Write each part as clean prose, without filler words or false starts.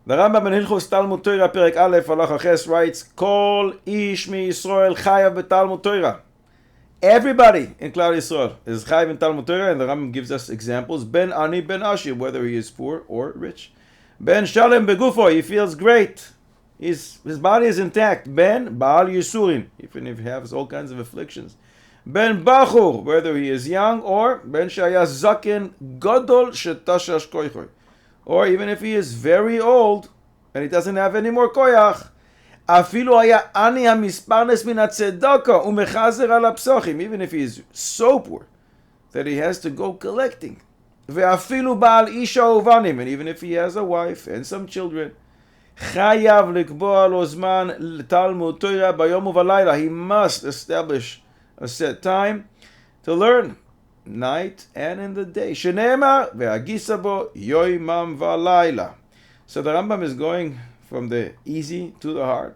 The Rambam in Hilchos Talmud Torah Perek Aleph Halacha Ches writes, Kol ish mi Yisrael chayav b'Talmud Torah. Everybody in Klal Yisrael is chayav in Talmud Torah, and the Rambam gives us examples. Ben ani, ben ashir, whether he is poor or rich. Ben shalem begufo, he feels great. His body is intact. Ben baal yisurin, even if he has all kinds of afflictions. Ben bachur, whether he is young, or ben shaya zaken gadol shetashash koichoy, or even if he is very old and he doesn't have any more koyach. Afilu haya ani hamisparnes min hatzedaka umechazer al hapsochim, even if he is so poor that he has to go collecting. Ve'afilu baal isha uvanim, and even if he has a wife and some children, chayav likboa lo zman talmud Torah bayom uvalayla, he must establish a set time to learn, night and in the day. Sheneemar ve'agisa bo yoimam valayla. So the Rambam is going from the easy to the hard.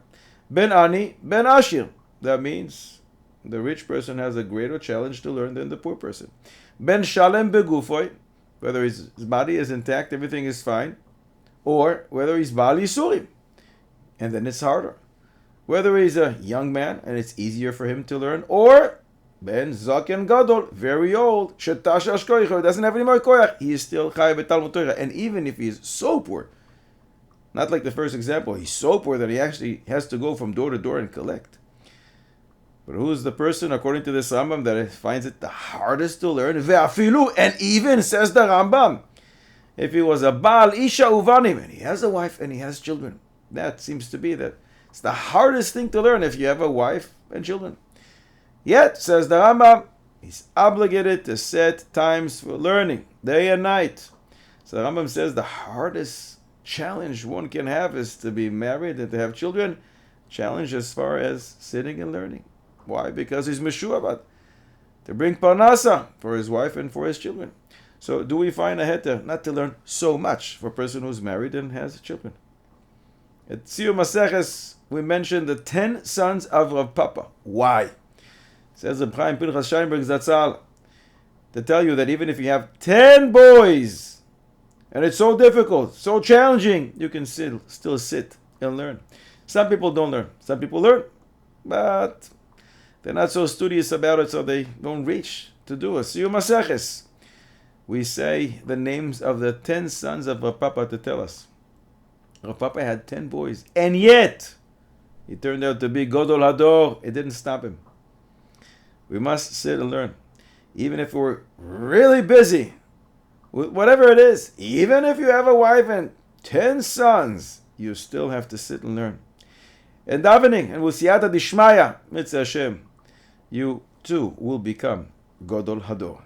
Ben ani, ben ashir. That means the rich person has a greater challenge to learn than the poor person. Ben shalem begufoy, whether his body is intact, everything is fine, or whether he's bali surim, and then it's harder. Whether he's a young man and it's easier for him to learn, or ben zaken gadol, very old, shetashash koyach, doesn't have any more koyach, he is still chayav b'Talmud Torah. And even if he is so poor, not like the first example, he's so poor that he actually has to go from door to door and collect. But who's the person, according to this Rambam, that finds it the hardest to learn? Ve'afilu, and even, says the Rambam, if he was a Baal Isha Uvanim, and he has a wife and he has children, that seems to be that it's the hardest thing to learn if you have a wife and children. Yet, says the Rambam, he's obligated to set times for learning, day and night. So the Rambam says the hardest challenge one can have is to be married and to have children. Challenge as far as sitting and learning. Why? Because he's meshuabat, to bring parnasa for his wife and for his children. So do we find a heter not to learn so much for a person who's married and has children? At Siyum Maseches, we mentioned the 10 sons of Rav Papa. Why? Says the Chaim Pinchas Scheinberg Zatzal, to tell you that even if you have 10 boys, and it's so difficult, so challenging, you can still sit and learn. Some people don't learn. Some people learn, but they're not so studious about it, so they don't reach to do it. Siyum Maseches, we say the names of the 10 sons of Rav Papa to tell us. Rav Papa had 10 boys, and yet he turned out to be Godol Hador. It didn't stop him. We must sit and learn. Even if we're really busy, with whatever it is, even if you have a wife and 10 sons, you still have to sit and learn. And davening, and with siyata dishmaya, mitzvah Hashem, you too will become Godol Hador.